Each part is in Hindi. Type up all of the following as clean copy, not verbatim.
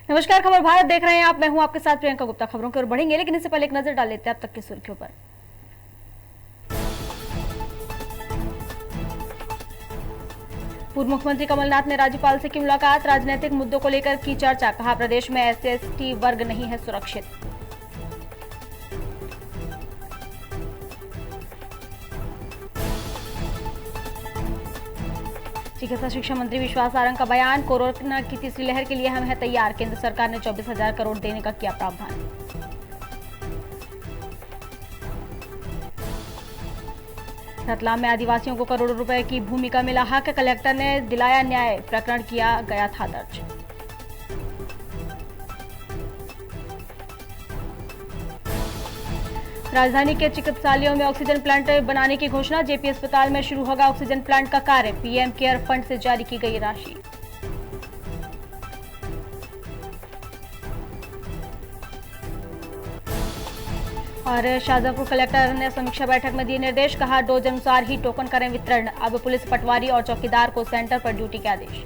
नमस्कार, खबर भारत देख रहे हैं आप। मैं हूं आपके साथ प्रियंका गुप्ता। खबरों की ओर बढ़ेंगे, लेकिन इससे पहले एक नजर डाल लेते हैं अब तक की सुर्खियों पर। पूर्व मुख्यमंत्री कमलनाथ ने राज्यपाल से की मुलाकात। राजनीतिक मुद्दों को लेकर की चर्चा। कहा, प्रदेश में SC/ST वर्ग नहीं है सुरक्षित। चिकित्सा शिक्षा मंत्री विश्वास सारंग का बयान। कोरोना की तीसरी लहर के लिए हम हैं तैयार। केंद्र सरकार ने 24,000 करोड़ देने का किया प्रावधान। रतलाम में आदिवासियों को करोड़ों रुपए की भूमि का मिला हक। कलेक्टर ने दिलाया न्याय। प्रकरण किया गया था दर्ज। राजधानी के चिकित्सालयों में ऑक्सीजन प्लांट बनाने की घोषणा। JP अस्पताल में शुरू होगा ऑक्सीजन प्लांट का कार्य। PM केयर फंड से जारी की गई राशि। और शाहजहांपुर कलेक्टर ने समीक्षा बैठक में दिए निर्देश। कहा, डोज अनुसार ही टोकन करें वितरण। अब पुलिस पटवारी और चौकीदार को सेंटर पर ड्यूटी के आदेश।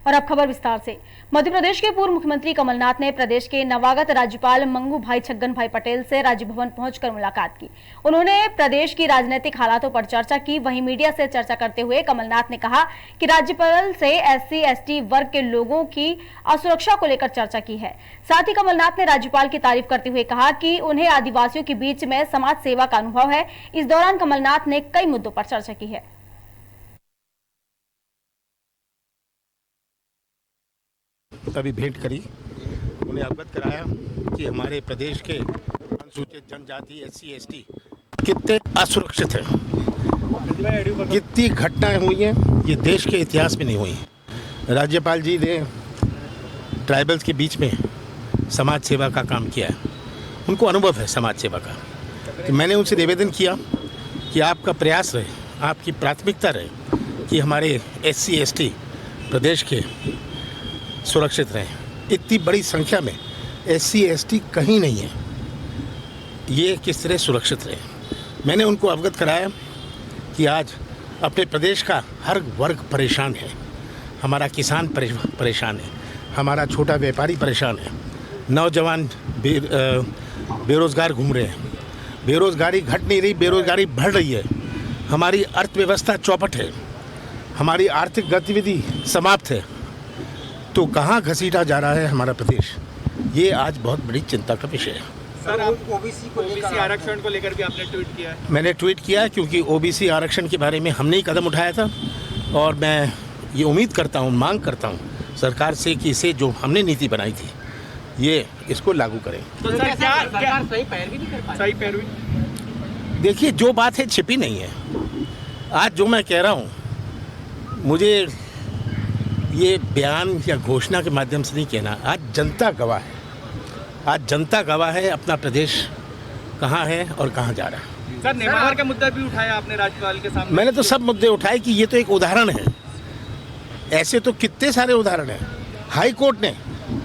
और अब खबर विस्तार से। मध्य प्रदेश के पूर्व मुख्यमंत्री कमलनाथ ने प्रदेश के नवागत राज्यपाल मंगू भाई छगन भाई पटेल से राजभवन पहुंचकर मुलाकात की। उन्होंने प्रदेश की राजनीतिक हालातों पर चर्चा की। वहीं मीडिया से चर्चा करते हुए कमलनाथ ने कहा कि राज्यपाल से SC/ST वर्ग के लोगों की असुरक्षा को लेकर चर्चा की है। साथ ही कमलनाथ ने राज्यपाल की तारीफ करते हुए कहा कि उन्हें आदिवासियों के बीच में समाज सेवा का अनुभव है। इस दौरान कमलनाथ ने कई मुद्दों पर चर्चा की है। अभी भेंट करी, उन्हें अवगत कराया कि हमारे प्रदेश के अनुसूचित जनजाति SC/ST कितने असुरक्षित हैं। कितनी घटनाएं हुई हैं, ये देश के इतिहास में नहीं हुई। राज्यपाल जी ने ट्राइबल्स के बीच में समाज सेवा का काम किया है, उनको अनुभव है समाज सेवा का। तो मैंने उनसे निवेदन किया कि आपका प्रयास रहे, आपकी प्राथमिकता रहे कि हमारे SC/ST प्रदेश के सुरक्षित रहें। इतनी बड़ी संख्या में SC/ST कहीं नहीं है, ये किस तरह सुरक्षित रहे। मैंने उनको अवगत कराया कि आज अपने प्रदेश का हर वर्ग परेशान है। हमारा किसान परेशान है, हमारा छोटा व्यापारी परेशान है, नौजवान बेरोजगार घूम रहे हैं। बेरोजगारी घट नहीं रही, बेरोजगारी बढ़ रही है। हमारी अर्थव्यवस्था चौपट है, हमारी आर्थिक गतिविधि समाप्त है। तो कहाँ घसीटा जा रहा है हमारा प्रदेश, ये आज बहुत बड़ी चिंता का विषय है। सर, आप OBC आरक्षण को लेकर भी आपने ट्वीट किया है। मैंने ट्वीट किया क्योंकि OBC आरक्षण के बारे में हमने ही कदम उठाया था, और मैं ये उम्मीद करता हूँ, मांग करता हूँ सरकार से कि इसे जो हमने नीति बनाई थी ये इसको लागू करें। तो सर, क्या सही पैरवी नहीं कर पाए? सही पैरवी देखिए, जो बात है छिपी नहीं है। आज जो मैं कह रहा हूँ, मुझे ये बयान या घोषणा के माध्यम से नहीं कहना। आज जनता गवाह है, आज जनता गवाह है अपना प्रदेश कहाँ है और कहाँ जा रहा है। सर, नेमावर का मुद्दा भी उठाया आपने राज्यपाल के सामने। मैंने तो सब मुद्दे उठाए कि ये तो एक उदाहरण है। ऐसे तो कितने सारे उदाहरण हैं। हाई कोर्ट ने,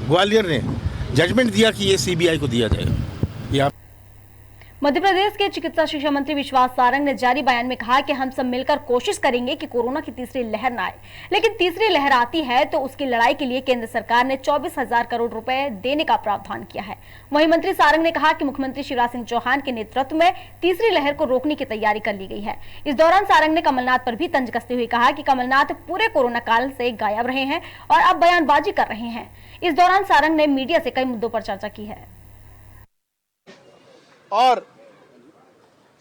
ग्वालियर ने जजमेंट दिया कि ये CBI को दिया जाएगा। मध्य प्रदेश के चिकित्सा शिक्षा मंत्री विश्वास सारंग ने जारी बयान में कहा कि हम सब मिलकर कोशिश करेंगे कि कोरोना की तीसरी लहर न आए, लेकिन तीसरी लहर आती है तो उसकी लड़ाई के लिए केंद्र सरकार ने 24,000 करोड़ रुपए देने का प्रावधान किया है। वहीं मंत्री सारंग ने कहा कि मुख्यमंत्री शिवराज सिंह चौहान के नेतृत्व में तीसरी लहर को रोकने की तैयारी कर ली गई है। इस दौरान सारंग ने कमलनाथ पर भी तंज कसते हुए कहा कि कमलनाथ पूरे कोरोना काल से गायब रहे हैं और अब बयानबाजी कर रहे हैं। इस दौरान सारंग ने मीडिया से कई मुद्दों पर चर्चा की है। और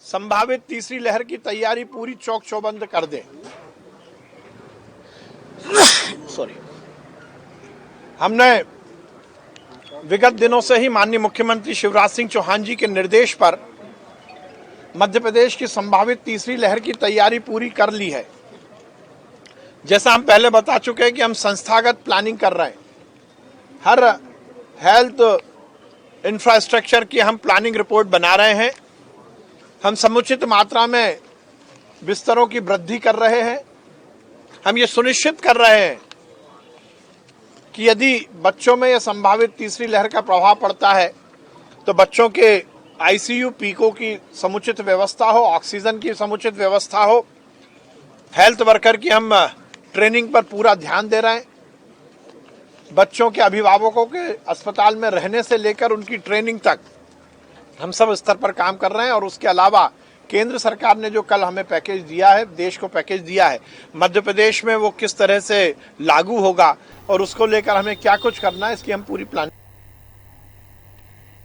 संभावित तीसरी लहर की तैयारी पूरी चौक चौबंद कर दें। सॉरी, हमने विगत दिनों से ही माननीय मुख्यमंत्री शिवराज सिंह चौहान जी के निर्देश पर मध्य प्रदेश की संभावित तीसरी लहर की तैयारी पूरी कर ली है। जैसा हम पहले बता चुके हैं कि हम संस्थागत प्लानिंग कर रहे हैं। हर हेल्थ इंफ्रास्ट्रक्चर की हम प्लानिंग रिपोर्ट बना रहे हैं। हम समुचित मात्रा में बिस्तरों की वृद्धि कर रहे हैं। हम ये सुनिश्चित कर रहे हैं कि यदि बच्चों में यह संभावित तीसरी लहर का प्रभाव पड़ता है तो बच्चों के ICU पीको की समुचित व्यवस्था हो, ऑक्सीजन की समुचित व्यवस्था हो, हेल्थ वर्कर की हम ट्रेनिंग पर पूरा ध्यान दे रहे हैं। बच्चों के अभिभावकों के अस्पताल में रहने से लेकर उनकी ट्रेनिंग तक हम सब स्तर पर काम कर रहे हैं। और उसके अलावा केंद्र सरकार ने जो कल हमें पैकेज दिया है, देश को पैकेज दिया है, मध्य प्रदेश में वो किस तरह से लागू होगा और उसको लेकर हमें क्या कुछ करना है, इसकी हम पूरी प्लानिंग।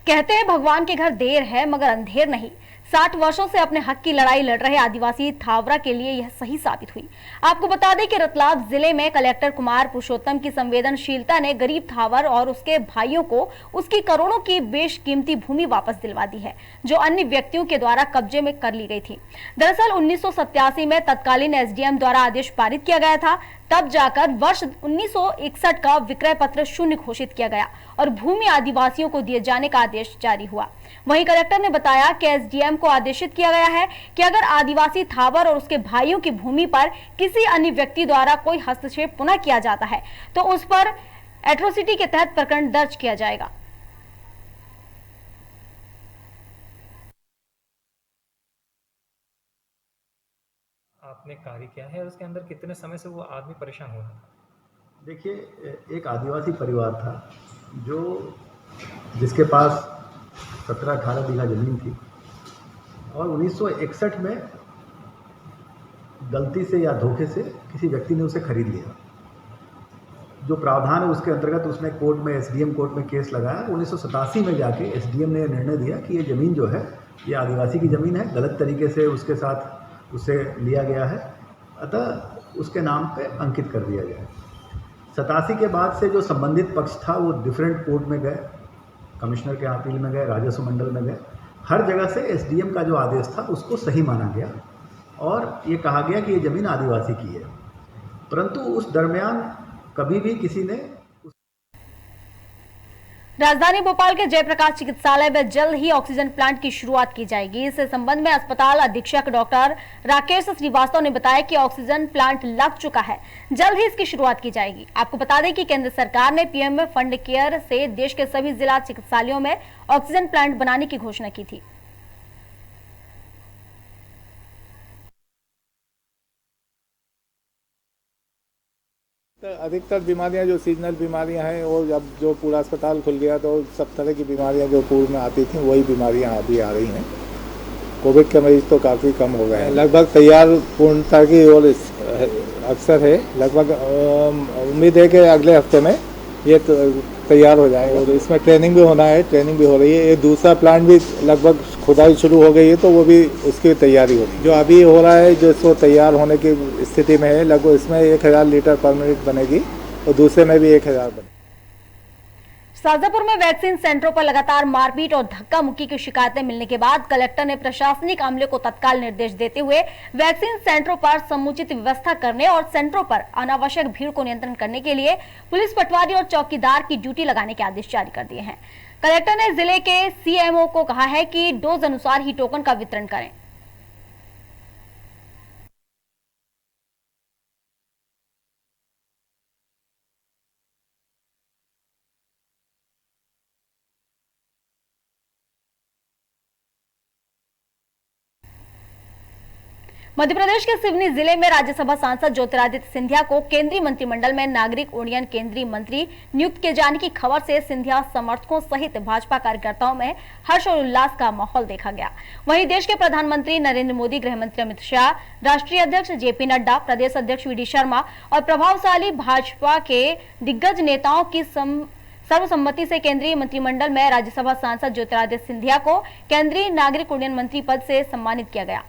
कहते हैं भगवान के घर देर है मगर अंधेर नहीं। 60 वर्षों से अपने हक की लड़ाई लड़ रहे आदिवासी थावरा के लिए यह सही साबित हुई। आपको बता दें कि रतलाम जिले में कलेक्टर कुमार पुरुषोत्तम की संवेदनशीलता ने गरीब थावर और उसके भाइयों को उसकी करोड़ों की बेशकीमती भूमि वापस दिलवा दी है, जो अन्य व्यक्तियों के द्वारा कब्जे में कर ली गई थी। दरअसल 1987 में तत्कालीन एसडीएम द्वारा आदेश पारित किया गया था, तब जाकर वर्ष 1961 का विक्रय पत्र शून्य घोषित किया गया और भूमि आदिवासियों को दिए जाने का आदेश जारी हुआ। वहीं कलेक्टर ने बताया कि एसडीएम को आदेशित किया गया है कि अगर आदिवासी थावर और उसके भाइयों की भूमि पर किसी अन्य व्यक्ति द्वारा कोई हस्तक्षेप पुनः किया जाता है तो उस पर एट्रोसिटी के तहत प्रकरण दर्ज किया जाएगा। आपने कार्य किया है और उसके अंदर कितने समय से वो आदमी परेशान हुआ है? देखिए, एक आदिवासी परिवार था जिसके पास 17-18 बीघा जमीन थी और 1961 में गलती से या धोखे से किसी व्यक्ति ने उसे खरीद लिया। जो प्रावधान है उसके अंतर्गत उसने कोर्ट में, एसडीएम कोर्ट में केस लगाया। 1987 में जाके एसडीएम ने निर्णय दिया कि ये ज़मीन जो है ये आदिवासी की ज़मीन है, गलत तरीके से उसके साथ उसे लिया गया है, अतः उसके नाम पे अंकित कर दिया गया है। 87 के बाद से जो संबंधित पक्ष था वो डिफरेंट कोर्ट में गए, कमिश्नर के अपील में गए, राजस्व मंडल में गए। हर जगह से एसडीएम का जो आदेश था उसको सही माना गया और ये कहा गया कि ये ज़मीन आदिवासी की है। परंतु उस दरमियान कभी भी किसी ने राजधानी भोपाल के जयप्रकाश चिकित्सालय में जल्द ही ऑक्सीजन प्लांट की शुरुआत की जाएगी। इस संबंध में अस्पताल अधीक्षक डॉक्टर राकेश श्रीवास्तव ने बताया कि ऑक्सीजन प्लांट लग चुका है, जल्द ही इसकी शुरुआत की जाएगी। आपको बता दें कि केंद्र सरकार ने पीएम फंड केयर से देश के सभी जिला चिकित्सालयों में ऑक्सीजन प्लांट बनाने की घोषणा की थी। अधिकतर बीमारियां जो सीजनल बीमारियां हैं और अब जो पूरा अस्पताल खुल गया तो सब तरह की बीमारियां जो पूर्व में आती थी वही बीमारियां अभी आ रही हैं। कोविड के मरीज तो काफ़ी कम हो गए हैं, लगभग तैयार पूर्णता की और अक्सर है। लगभग उम्मीद है कि अगले हफ्ते में ये तैयार हो जाएगा और इसमें ट्रेनिंग भी होना है, ट्रेनिंग भी हो रही है। ये दूसरा प्लांट भी लगभग खुदाई शुरू हो गई है तो वो भी उसकी तैयारी हो रही है। जो अभी हो रहा है जो इसको तैयार होने की स्थिति में है, लगभग इसमें 1000 लीटर पर मिनट बनेगी और दूसरे में भी 1000 बनेगी। शाजापुर में वैक्सीन सेंटरों पर लगातार मारपीट और धक्का मुक्की की शिकायतें मिलने के बाद कलेक्टर ने प्रशासनिक अमले को तत्काल निर्देश देते हुए वैक्सीन सेंटरों पर समुचित व्यवस्था करने और सेंटरों पर अनावश्यक भीड़ को नियंत्रण करने के लिए पुलिस पटवारी और चौकीदार की ड्यूटी लगाने के आदेश जारी कर दिए हैं। कलेक्टर ने जिले के सीएमओ को कहा है कि डोज अनुसार ही टोकन का वितरण करें। मध्य प्रदेश के सिवनी जिले में राज्यसभा सांसद ज्योतिरादित्य सिंधिया को केंद्रीय मंत्रिमंडल में नागरिक उड्डयन केंद्रीय मंत्री नियुक्त किए जाने की खबर से सिंधिया समर्थकों सहित भाजपा कार्यकर्ताओं में हर्ष और उल्लास का माहौल देखा गया। वहीं देश के प्रधानमंत्री नरेंद्र मोदी, गृह मंत्री अमित शाह, राष्ट्रीय अध्यक्ष जेपी नड्डा, प्रदेश अध्यक्ष वी डी शर्मा और प्रभावशाली भाजपा के दिग्गज नेताओं की सर्वसम्मति से केंद्रीय मंत्रिमंडल में राज्यसभा सांसद ज्योतिरादित्य सिंधिया को केंद्रीय नागरिक उड्डयन मंत्री पद से सम्मानित किया गया।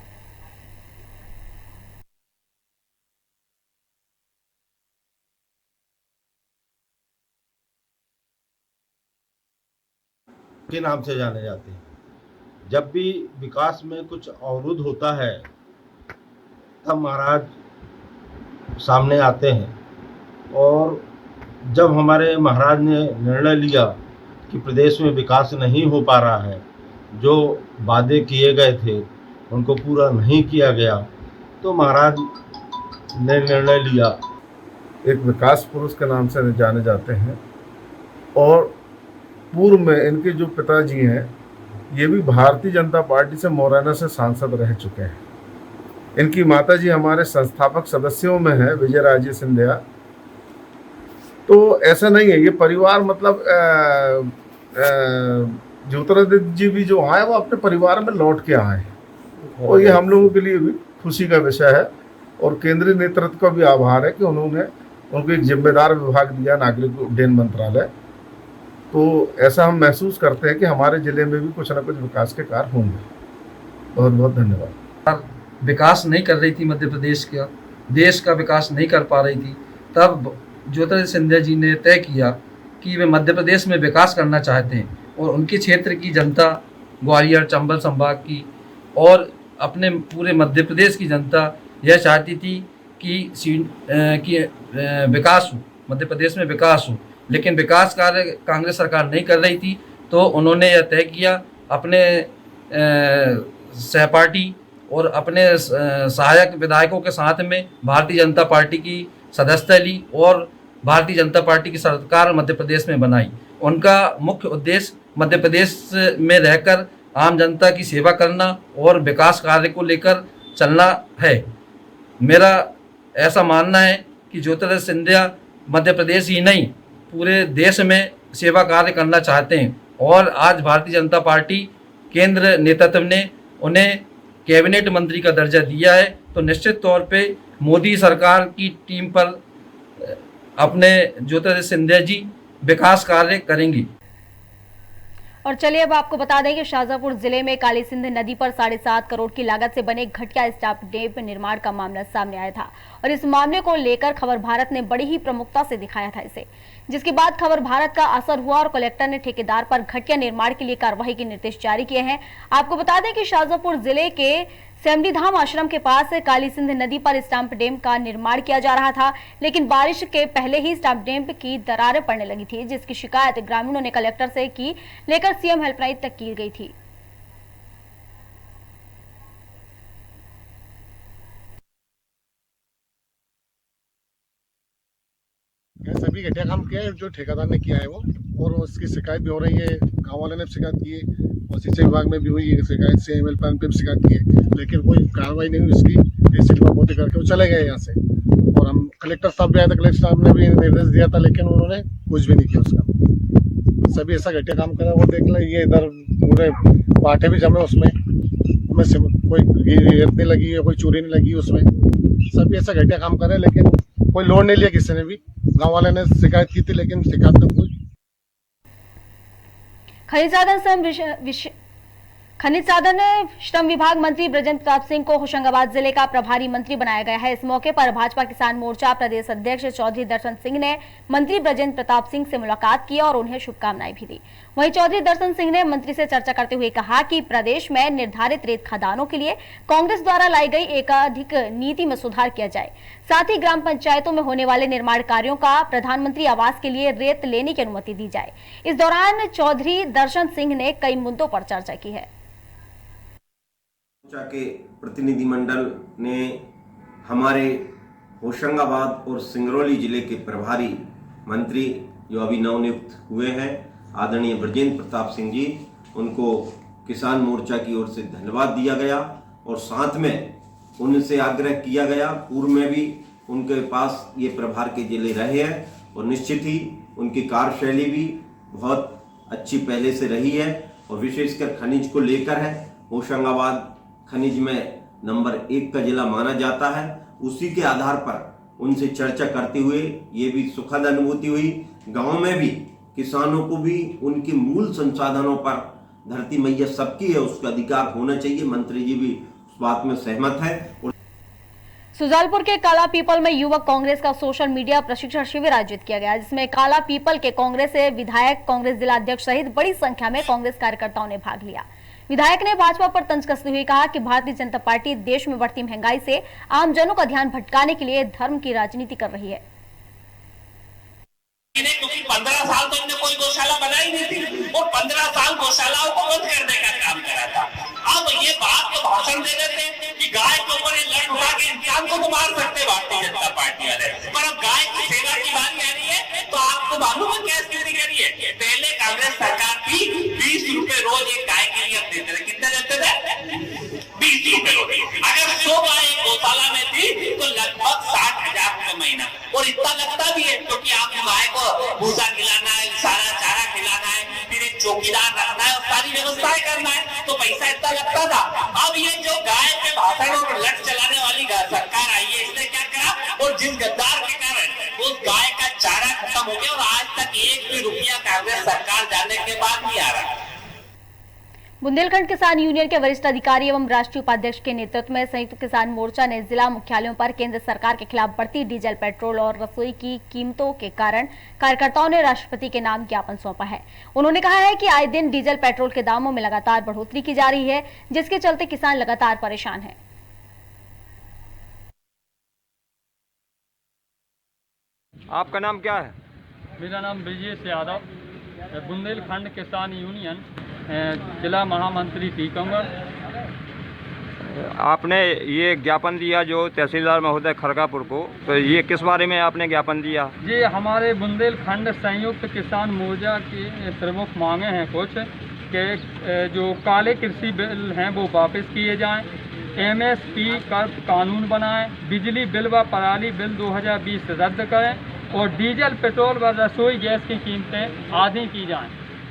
के नाम से जाने जाते हैं। जब भी विकास में कुछ अवरुद्ध होता है तब महाराज सामने आते हैं और जब हमारे महाराज ने निर्णय लिया कि प्रदेश में विकास नहीं हो पा रहा है, जो वादे किए गए थे उनको पूरा नहीं किया गया, तो महाराज ने निर्णय लिया। एक विकास पुरुष के नाम से जाने जाते हैं और पूर्व में इनके जो पिताजी हैं ये भी भारतीय जनता पार्टी से मुरैना से सांसद रह चुके हैं। इनकी माताजी हमारे संस्थापक सदस्यों में है, विजय राजे सिंधिया। तो ऐसा नहीं है, ये परिवार मतलब ज्योतिरादित्य जी भी जो आए वो अपने परिवार में लौट के आए और ये हम लोगों के लिए भी खुशी का विषय है। और केंद्रीय नेतृत्व का भी आभार है कि उन्होंने उनको एक जिम्मेदार विभाग दिया, नागरिक उड्डयन मंत्रालय। तो ऐसा हम महसूस करते हैं कि हमारे जिले में भी कुछ ना कुछ विकास के कार्य होंगे। बहुत बहुत धन्यवाद। विकास नहीं कर रही थी मध्य प्रदेश का, देश का विकास नहीं कर पा रही थी, तब ज्योतिरादित्य सिंधिया जी ने तय किया कि वे मध्य प्रदेश में विकास करना चाहते हैं और उनके क्षेत्र की जनता, ग्वालियर चंबल संभाग की और अपने पूरे मध्य प्रदेश की जनता यह चाहती थी कि विकास हो, मध्य प्रदेश में विकास हो। लेकिन विकास कार्य कांग्रेस सरकार नहीं कर रही थी, तो उन्होंने यह तय किया, अपने सहपाठी और अपने सहायक विधायकों के साथ में भारतीय जनता पार्टी की सदस्यता ली और भारतीय जनता पार्टी की सरकार मध्य प्रदेश में बनाई। उनका मुख्य उद्देश्य मध्य प्रदेश में रहकर आम जनता की सेवा करना और विकास कार्य को लेकर चलना है। मेरा ऐसा मानना है कि ज्योतिरादित्य सिंधिया मध्य प्रदेश ही नहीं, पूरे देश में सेवा कार्य करना चाहते हैं और आज भारतीय जनता पार्टी केंद्र नेतृत्व ने उन्हें कैबिनेट मंत्री का दर्जा दिया है, तो निश्चित तौर पे मोदी सरकार की टीम पर अपने ज्योतिरादित्य सिंधिया जी विकास कार्य करेंगी। और चलिए अब आपको बता दें कि शाहजहांपुर जिले में काली सिंध नदी पर 7.5 करोड़ की लागत से बने घटिया स्टॉप डैम निर्माण का मामला सामने आया था और इस मामले को लेकर खबर भारत ने बड़ी ही प्रमुखता से दिखाया था इसे, जिसके बाद खबर भारत का असर हुआ और कलेक्टर ने ठेकेदार पर घटिया निर्माण के लिए कार्रवाई के निर्देश जारी किए हैं। आपको बता दें कि शाहजहांपुर जिले के सेमडीधाम आश्रम के पास काली सिंध नदी पर स्टंप डैम का निर्माण किया जा रहा था, लेकिन बारिश के पहले ही स्टंप डैम की दरारें पड़ने लगी थी, जिसकी शिकायत ग्रामीणों ने कलेक्टर से की, लेकर सीएम हेल्पलाइन तक की गई थी। सभी घटिया काम किया है जो ठेकेदार ने किया है वो, और उसकी शिकायत भी हो रही है। गाँव वाले ने भी शिकायत की है और सिंचाई विभाग में भी हुई है शिकायत, सीएम हेल्पलाइन पे भी शिकायत की है, लेकिन कोई कार्रवाई नहीं हुई उसकी। तहसील में मोदी करके वो चले गए यहाँ से और हम कलेक्टर साहब भी आए थे, कलेक्टर साहब ने भी निर्देश दिया था, लेकिन उन्होंने कुछ भी नहीं किया उसका। सभी ऐसा घटिया काम करा। वो देख ले, ये इधर पूरे बाटे भी जमे उसमें कोई रेत नहीं लगी है, कोई चोरी नहीं लगी उसमें। सभी ऐसा घटिया काम करे, लेकिन कोई लोड नहीं लिया किसी ने भी। गाँव वाले ने शिकायत की थी, लेकिन शिकायत तो कोई खनिज साधन श्रम विभाग मंत्री बृजेंद्र प्रताप सिंह को होशंगाबाद जिले का प्रभारी मंत्री बनाया गया है। इस मौके पर भाजपा किसान मोर्चा प्रदेश अध्यक्ष चौधरी दर्शन सिंह ने मंत्री बृजेंद्र प्रताप सिंह से मुलाकात की और उन्हें शुभकामनाएं भी दी। वहीं चौधरी दर्शन सिंह ने मंत्री से चर्चा करते हुए कहा कि प्रदेश में निर्धारित रेत खदानों के लिए कांग्रेस द्वारा लाई गई एकाधिक नीति में सुधार किया जाए, साथ ही ग्राम पंचायतों में होने वाले निर्माण कार्यों का प्रधानमंत्री आवास के लिए रेत लेने की अनुमति दी जाए। इस दौरान चौधरी दर्शन सिंह ने कई मुद्दों पर चर्चा की है। के प्रतिनिधिमंडल ने हमारे होशंगाबाद और सिंगरौली जिले के प्रभारी मंत्री जो अभी नवनियुक्त हुए हैं आदरणीय बृजेंद्र प्रताप सिंह जी, उनको किसान मोर्चा की ओर से धन्यवाद दिया गया और साथ में उनसे आग्रह किया गया, पूर्व में भी उनके पास ये प्रभार के जिले रहे हैं और निश्चित ही उनकी कार्यशैली भी बहुत अच्छी पहले से रही है और विशेषकर खनिज को लेकर है। होशंगाबाद खनिज में नंबर 1 का जिला माना जाता है। उसी के आधार पर उनसे चर्चा करते हुए ये भी सुखद अनुभूति हुई, गांव में भी किसानों को भी उनके मूल संसाधनों पर धरती मैया सबकी है, उसका अधिकार होना चाहिए। मंत्री जी भी उस बात में सहमत है। सुजालपुर के काला पीपल में युवक कांग्रेस का सोशल मीडिया प्रशिक्षण शिविर आयोजित किया गया, जिसमें काला पीपल के कांग्रेस से विधायक, कांग्रेस जिला अध्यक्ष सहित बड़ी संख्या में कांग्रेस कार्यकर्ताओं ने भाग लिया। विधायक ने भाजपा पर तंज कसते हुए कहा कि भारतीय जनता पार्टी देश में बढ़ती महंगाई से आमजनों का ध्यान भटकाने के लिए धर्म की राजनीति कर रही है। क्योंकि 15 साल तो हमने कोई गौशाला बनाई नहीं थी और 15 साल गौशालाओं को बंद करने का काम करा था। अब ये बात को भाषण दे देते कि गाय के ऊपर लड़ उड़ा के इंसान को तो मार सकते भारतीय जनता पार्टी वाले, पर अब गाय की सेवा की बात आ रही है तो आपको मालूम है क्या स्थिति करी है। पहले कांग्रेस सरकार थी 20 रुपए रोज एक गाय के लिए देते थे, कितने देते थे? 20 रुपए रोज। अगर 100 गाय लगभग 60,000 रुपए महीना। और इतना लगता भी है क्योंकि आपको गाय को भूसा खिलाना है, सारा चारा खिलाना है, फिर एक चौकीदार रखना है और सारी व्यवस्थाएं करना है, तो पैसा इतना लगता था। अब ये जो गाय के भाषण और लट चलाने वाली सरकार आई है, इसने क्या करा, और जिस गद्दार के कारण उस गाय का चारा खत्म हो गया और आज तक 1 भी रुपया कांग्रेस सरकार जाने के बाद नहीं आ रहा। बुंदेलखंड किसान यूनियन के वरिष्ठ अधिकारी एवं राष्ट्रीय उपाध्यक्ष के नेतृत्व में संयुक्त किसान मोर्चा ने जिला मुख्यालयों पर केंद्र सरकार के खिलाफ बढ़ती डीजल, पेट्रोल और रसोई की कीमतों के कारण कार्यकर्ताओं ने राष्ट्रपति के नाम ज्ञापन सौंपा है। उन्होंने कहा है कि आए दिन डीजल, पेट्रोल के दामों में लगातार बढ़ोतरी की जा रही है, जिसके चलते किसान लगातार परेशान है। आपका नाम क्या है? मेरा नाम ब्रजेश यादव, बुंदेलखंड किसान यूनियन जिला महामंत्री टीकमगढ़। आपने ये ज्ञापन दिया जो तहसीलदार महोदय खरगापुर को, तो ये किस बारे में आपने ज्ञापन दिया? ये हमारे बुंदेलखंड संयुक्त किसान मोर्चा की प्रमुख मांगे हैं कुछ कि जो काले कृषि बिल हैं वो वापस किए जाएं, MSP का कानून बनाएं, बिजली बिल व पराली बिल 2020 रद्द करें और डीजल, पेट्रोल व रसोई गैस की कीमतें आधी की जाएं।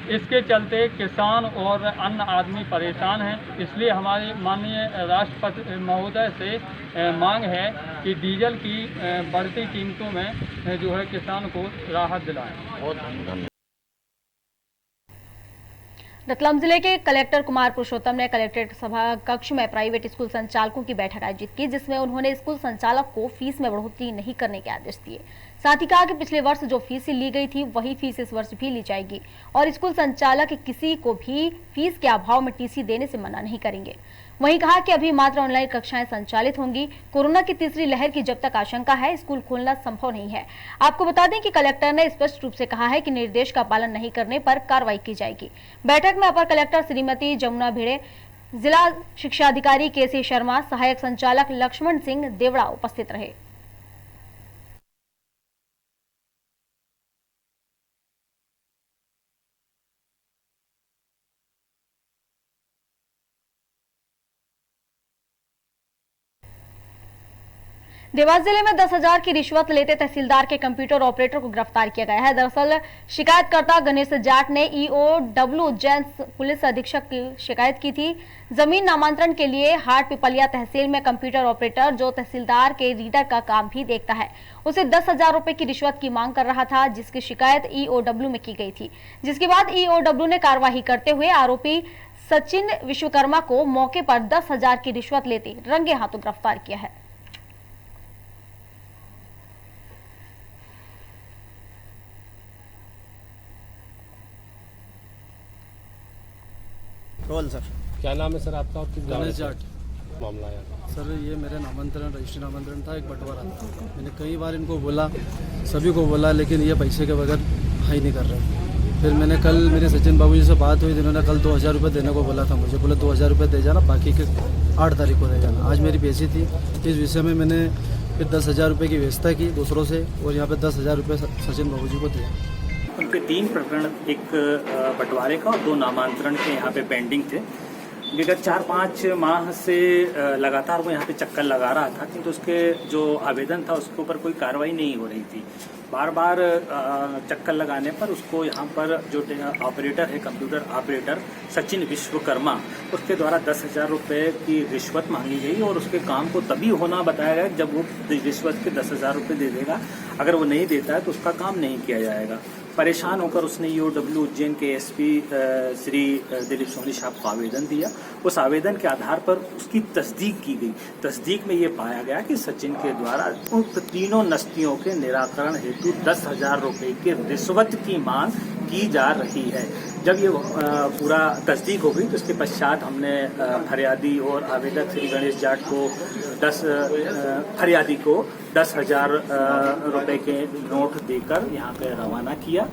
इसके चलते किसान और अन्य आदमी परेशान हैं, इसलिए हमारे माननीय राष्ट्रपति महोदय से मांग है कि डीजल की बढ़ती कीमतों में जो है किसान को राहत दिलाएं। रतलाम जिले के कलेक्टर कुमार पुरुषोत्तम ने कलेक्ट्रेट सभा कक्ष में प्राइवेट स्कूल संचालकों की बैठक आयोजित की, जिसमें उन्होंने स्कूल संचालक को फीस में बढ़ोतरी नहीं करने के आदेश दिए। साथ ही कहा कि पिछले वर्ष जो फीस ली गई थी वही फीस इस वर्ष भी ली जाएगी और स्कूल संचालक किसी को भी फीस के अभाव में टीसी देने से मना नहीं करेंगे। वहीं कहा कि अभी मात्र ऑनलाइन कक्षाएं संचालित होंगी। कोरोना की तीसरी लहर की जब तक आशंका है, स्कूल खोलना संभव नहीं है। आपको बता दें कि कलेक्टर ने स्पष्ट रूप से कहा है कि निर्देश का पालन नहीं करने पर कार्रवाई की जाएगी। बैठक में अपर कलेक्टर श्रीमती जमुना भिड़े, जिला शिक्षा अधिकारी KC शर्मा, सहायक संचालक लक्ष्मण सिंह देवड़ा उपस्थित रहे। देवास जिले में 10,000 की रिश्वत लेते तहसीलदार के कंप्यूटर ऑपरेटर को गिरफ्तार किया गया है। दरअसल शिकायतकर्ता गणेश जाट ने EOW उज्जैन पुलिस अधीक्षक की शिकायत की थी। जमीन नामांतरण के लिए हाट पिपलिया तहसील में कंप्यूटर ऑपरेटर, जो तहसीलदार के रीडर का काम भी देखता है, उसे 10,000 रुपए की रिश्वत की मांग कर रहा था, जिसकी शिकायत EOW में की गई थी। जिसके बाद EOW ने कार्रवाई करते हुए आरोपी सचिन विश्वकर्मा को मौके पर 10,000 की रिश्वत लेते रंगे हाथों गिरफ्तार किया है। सर क्या नाम है सर आपका? और गणेश जाट। मामला है सर, ये मेरा नामांतरण, रजिस्ट्री नामांतरण था, एक बंटवारा था। मैंने कई बार इनको बोला, सभी को बोला, लेकिन ये पैसे के बगैर हाई नहीं कर रहे। फिर मैंने कल मेरे सचिन बाबू जी से बात हुई, जिन्होंने कल 2,000 रुपये देने को बोला था मुझे। बोले 2,000 रुपये दे जाना, बाकी के 8 तारीख को दे जाना। आज मेरी पेशी थी, इस विषय में मैंने फिर 10,000 रुपये की व्यवस्था की दूसरों से, और यहाँ पर 10,000 रुपये सचिन बाबू जी को दिया। उनके 3 प्रकरण, एक बंटवारे का और 2 नामांतरण के यहाँ पे पेंडिंग थे। विगत 4-5 माह से लगातार वो यहाँ पे चक्कर लगा रहा था, किंतु उसके जो आवेदन था उसके ऊपर कोई कार्रवाई नहीं हो रही थी। बार बार चक्कर लगाने पर उसको यहाँ पर जो ऑपरेटर है, कंप्यूटर ऑपरेटर सचिन विश्वकर्मा, उसके द्वारा 10,000 रुपये की रिश्वत मांगी गई और उसके काम को तभी होना बताया गया जब वो रिश्वत के 10,000 रुपये दे देगा। अगर वो नहीं देता है तो उसका काम नहीं किया जाएगा। परेशान होकर उसने EOW उज्जैन के SP श्री दिलीप सोनी साहब को आवेदन दिया। उस आवेदन के आधार पर उसकी तस्दीक की गई। तस्दीक में ये पाया गया कि सचिन के द्वारा उक्त तीनों नस्तियों के निराकरण हेतु 10,000 रुपये की रिश्वत की मांग की जा रही है। जब ये पूरा तस्दीक हो गई तो उसके पश्चात हमने फरियादी और आवेदक श्री गणेश जाट को फरियादी को 10,000 रुपए के नोट देकर यहाँ पे रवाना किया।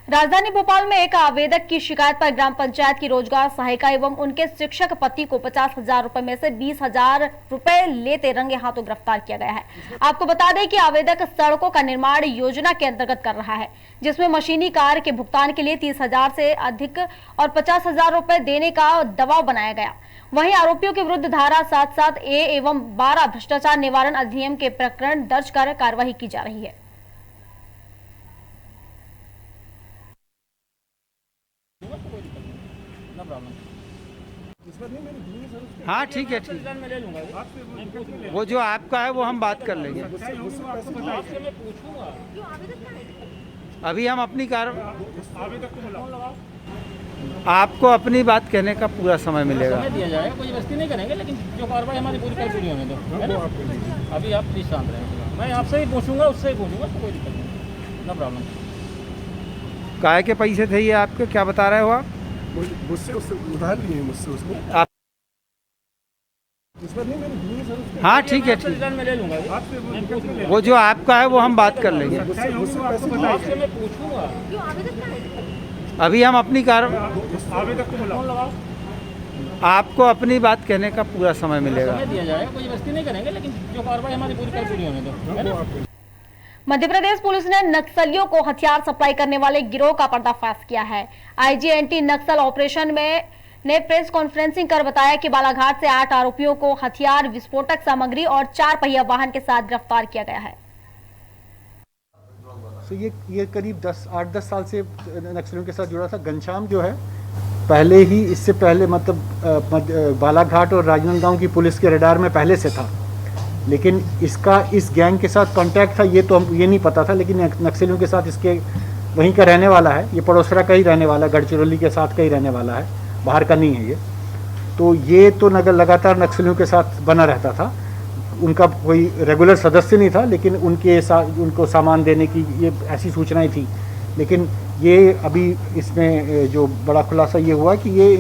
राजधानी भोपाल में एक आवेदक की शिकायत पर ग्राम पंचायत की रोजगार सहायिका एवं उनके शिक्षक पति को 50,000 रुपए में से 20,000 रुपए लेते रंगे हाथों गिरफ्तार किया गया है। आपको बता दें कि आवेदक सड़कों का निर्माण योजना के अंतर्गत कर रहा है, जिसमें मशीनी कार्य के भुगतान के लिए 30,000 से अधिक और 50,000 रुपए देने का दबाव बनाया गया। वहीं आरोपियों के विरुद्ध धारा 77A एवं 12 भ्रष्टाचार निवारण अधिनियम के प्रकरण दर्ज कर कार्रवाई की जा रही है। हाँ ठीक है, ठीक। वो जो आपका है वो हम बात कर लेंगे। अभी हम अपनी आपको अपनी बात कहने का पूरा समय मिलेगा। दिया जाएगा, कोई जबरदस्ती नहीं करेंगे, लेकिन जो कार्रवाई हमारी पूरी पूरी होने दो, है ना? अभी आप प्लीज शांत रहें, मैं आपसे ही पूछूंगा, उससे ही पूछूंगा, तो कोई दिक्कत नहीं, नो प्रॉब्लम। काय के पैसे थे ये आपके, क्या बता रहे हो आप? मुझसे उधार लिए मुझसे उसने। आप हाँ ठीक है, ठीक। मैं ले लूंगा, वो जो आपका है वो हम बात कर लेंगे। आपसे मैं पूछूंगा। अभी हम अपनी आपको अपनी बात कहने का पूरा समय मिलेगा। दिया जाएगा, कोई जबरदस्ती नहीं करेंगे, लेकिन जो कार्रवाई हमारी पूरी पूरी होने दो, है ना? मध्य प्रदेश पुलिस ने नक्सलियों को हथियार सप्लाई करने वाले गिरोह का पर्दाफाश किया है। आईजी एंटी नक्सल ऑपरेशन में ने प्रेस कॉन्फ्रेंसिंग कर बताया कि बालाघाट से 8 आरोपियों को हथियार, विस्फोटक सामग्री और 4 पहिया वाहन के साथ गिरफ्तार किया गया है। तो ये करीब 8-10 साल से नक्सलियों के साथ जुड़ा था। घनश्याम जो है पहले ही, इससे पहले मतलब बालाघाट और राजनांदगांव की पुलिस के रडार में पहले से था, लेकिन इसका इस गैंग के साथ कांटेक्ट था ये तो हम ये नहीं पता था, लेकिन नक्सलियों के साथ इसके वहीं का रहने वाला है, ये पड़ोसरा का ही रहने वाला है, गढ़चिरौली के साथ का ही रहने वाला है, बाहर का नहीं है ये। तो ये तो लगातार नक्सलियों के साथ बना रहता था, उनका कोई रेगुलर सदस्य नहीं था, लेकिन उनके साथ उनको सामान देने की ये ऐसी सूचनाएं थी। लेकिन ये अभी इसमें जो बड़ा खुलासा ये हुआ कि ये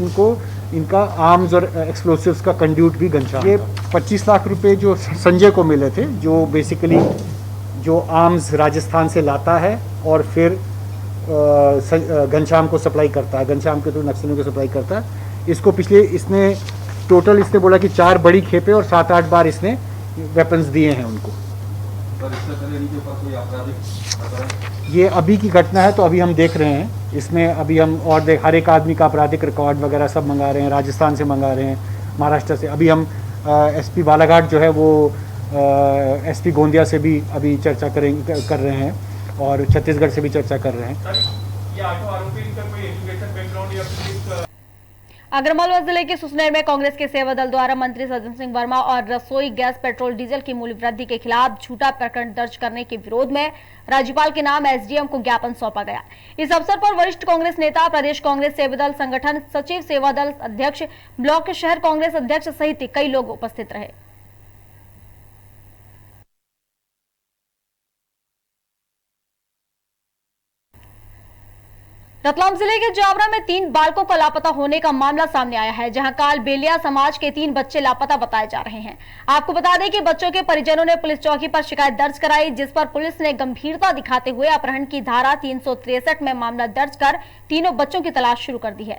इनका आर्म्स और एक्सप्लोसिव्स का कंड्यूट भी घनश्याम। ये 25 लाख रुपए जो संजय को मिले थे, जो बेसिकली जो आर्म्स राजस्थान से लाता है और फिर घनश्याम को सप्लाई करता है, घनश्याम के थ्रू नक्सलियों को सप्लाई करता है। इसको इसने टोटल इसने बोला कि 4 बड़ी खेपें और 7-8 बार इसने वेपन्स दिए हैं उनको। ये अभी की घटना है, तो अभी हम देख रहे हैं इसमें, अभी हम और हर एक आदमी का आपराधिक रिकॉर्ड वगैरह सब मंगा रहे हैं, राजस्थान से मंगा रहे हैं, महाराष्ट्र से। अभी हम एसपी बालाघाट जो है वो एसपी गोंदिया से भी अभी चर्चा कर रहे हैं और छत्तीसगढ़ से भी चर्चा कर रहे हैं। आगरमालवा जिले के सुसनेर में कांग्रेस के सेवा दल द्वारा मंत्री सज्जन सिंह वर्मा और रसोई गैस, पेट्रोल, डीजल की मूल्य वृद्धि के खिलाफ झूठा प्रकरण दर्ज करने के विरोध में राज्यपाल के नाम एसडीएम को ज्ञापन सौंपा गया। इस अवसर पर वरिष्ठ कांग्रेस नेता, प्रदेश कांग्रेस सेवा दल संगठन सचिव, सेवा दल अध्यक्ष, ब्लॉक शहर कांग्रेस अध्यक्ष सहित कई लोग उपस्थित रहे। रतलाम जिले के जावरा में 3 बालकों का लापता होने का मामला सामने आया है, जहां काल बेलिया समाज के 3 बच्चे लापता बताए जा रहे हैं। आपको बता दें कि बच्चों के परिजनों ने पुलिस चौकी पर शिकायत दर्ज कराई, जिस पर पुलिस ने गंभीरता दिखाते हुए अपहरण की धारा 363 में मामला दर्ज कर तीनों बच्चों की तलाश शुरू कर दी है।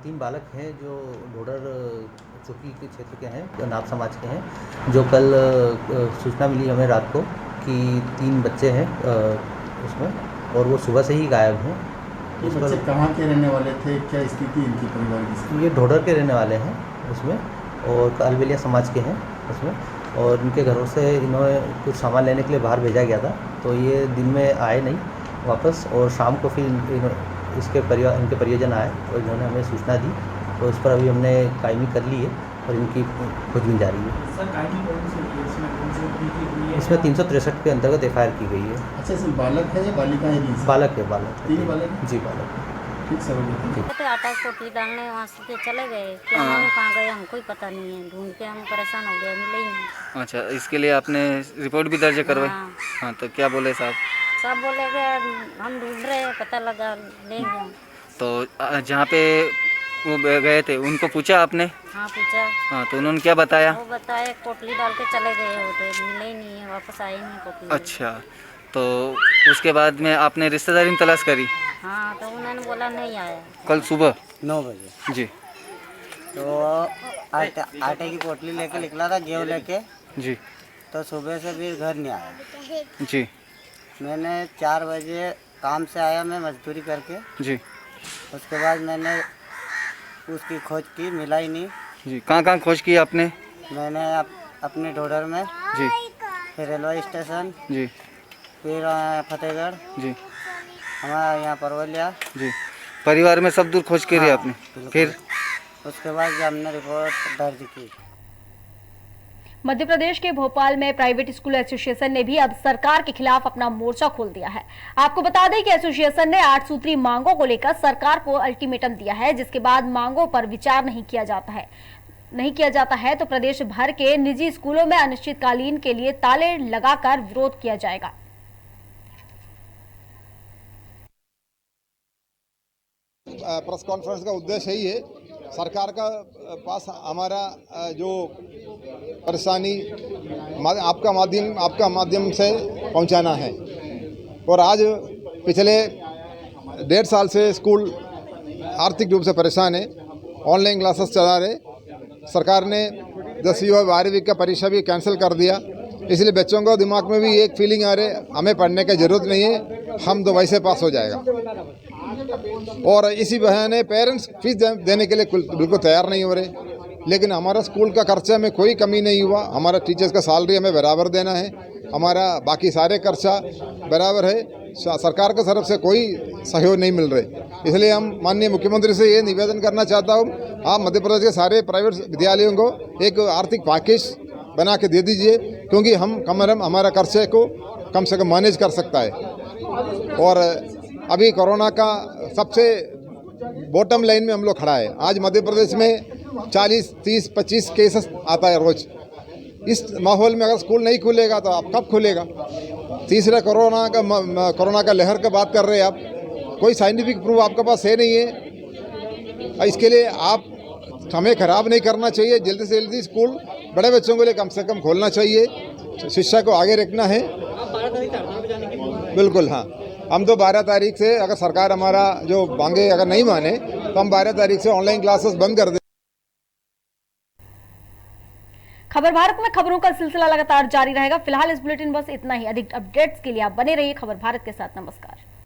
3 बालक हैं जो ढोडर चौकी के क्षेत्र के हैं, नाथ समाज के हैं, जो कल सूचना मिली हमें रात को कि 3 बच्चे हैं उसमें, और वो सुबह से ही गायब हैं। ये बच्चे कहाँ के रहने वाले थे, क्या स्थिति इनकी परिवार की? ये ढोडर के रहने वाले हैं उसमें, और कालबेलिया समाज के हैं उसमें, और इनके घरों से इन्होंने कुछ सामान लेने के लिए बाहर भेजा गया था, तो ये दिन में आए नहीं वापस, और शाम को फिर इनके परिजन आए और इन्होंने हमें सूचना दी, तो इस पर अभी हमने कायमी कर ली है और इनकी खोजबीन जारी है। इसमें 363 के अंतर्गत एफआईआर की गई है। अच्छा, इसमें बालक है या बालिका है? बालक है, बालक। 3 बालक? जी, बालक। ठीक सर। आटा पोटली डालने वहाँ से चले गए, क्या कहाँ गए हमको ही पता नहीं है, ढूंढ के हम परेशान हो गए, मिले ही नहीं। अच्छा, इसके लिए आपने रिपोर्ट भी दर्ज करवाई? हाँ, तो क्या बोले साहब? सब बोले हम ढूंढ रहे हैं, पता लगा लेंगे। तो जहाँ पे वो गए थे उनको पूछा आपने? हाँ, पूछा। हाँ, तो उन्होंने क्या बताया? वो बताया पोटली डाल के चले गए हो, तो मिले ही नहीं है, वापस आए नहीं पोटली। अच्छा, तो उसके बाद में आपने रिश्तेदारी में तलाश करी? हाँ, तो उन्होंने बोला नहीं आया। कल सुबह 9 बजे जी। तो आटे की पोटली लेके निकला था, गेहूँ लेके जी। तो सुबह से भी घर नहीं आया जी। मैंने 4 बजे काम से आया, मैं मजदूरी करके जी। उसके बाद मैंने उसकी खोज की, मिला ही नहीं जी। कहाँ खोज की आपने? मैंने अपने ढोडर में जी, फिर रेलवे स्टेशन जी, फिर फतेहगढ़ जी, हमारा यहाँ परवलिया जी। परिवार में सब दूर खोज करी आपने? फिर उसके बाद हमने रिपोर्ट दर्ज की। मध्य प्रदेश के भोपाल में प्राइवेट स्कूल एसोसिएशन ने भी अब सरकार के खिलाफ अपना मोर्चा खोल दिया है। आपको बता दें कि एसोसिएशन ने 8 सूत्री मांगों को लेकर सरकार को अल्टीमेटम दिया है, जिसके बाद मांगों पर विचार नहीं किया जाता है तो प्रदेश भर के निजी स्कूलों में अनिश्चितकालीन के लिए ताले लगाकर विरोध किया जाएगा। प्रेस कॉन्फ्रेंस का उद्देश्य यही है, सरकार का पास हमारा जो परेशानी आपका माध्यम से पहुंचाना है। और आज पिछले 1.5 साल से स्कूल आर्थिक रूप से परेशान है, ऑनलाइन क्लासेस चला रहे। सरकार ने 10वीं और 12वीं का परीक्षा भी कैंसिल कर दिया, इसलिए बच्चों को दिमाग में भी एक फीलिंग आ रही, हमें पढ़ने की ज़रूरत नहीं है, हम तो वैसे पास हो जाएगा। और इसी बहाने पेरेंट्स फीस देने के लिए बिल्कुल तैयार नहीं हो रहे। लेकिन हमारा स्कूल का खर्चा में कोई कमी नहीं हुआ, हमारा टीचर्स का सैलरी हमें बराबर देना है, हमारा बाकी सारे खर्चा बराबर है, सरकार की तरफ से कोई सहयोग नहीं मिल रहे। इसलिए हम माननीय मुख्यमंत्री से ये निवेदन करना चाहता हूँ, आप मध्य प्रदेश के सारे प्राइवेट विद्यालयों को एक आर्थिक पैकेज बना के दे दीजिए, क्योंकि हम हमारा खर्चे को कम से कम मैनेज कर सकता है। और अभी कोरोना का सबसे बॉटम लाइन में हम लोग खड़ा है। आज मध्य प्रदेश में 40, 30, 25 केसेस आता है रोज। इस माहौल में अगर स्कूल नहीं खुलेगा तो आप कब खुलेगा? तीसरा कोरोना का लहर का बात कर रहे हैं आप, कोई साइंटिफिक प्रूफ आपके पास है नहीं है। इसके लिए आप हमें खराब नहीं करना चाहिए, जल्दी से जल्दी स्कूल बड़े बच्चों के लिए कम से कम खोलना चाहिए, शिक्षा को आगे रखना है। बिल्कुल हाँ, हम तो 12 तारीख से, अगर सरकार हमारा जो मांगे अगर नहीं माने तो हम 12 तारीख से ऑनलाइन क्लासेस बंद कर दें। खबर भारत में खबरों का सिलसिला लगातार जारी रहेगा। फिलहाल इस बुलेटिन बस इतना ही। अधिक अपडेट्स के लिए आप बने रहिए खबर भारत के साथ। नमस्कार।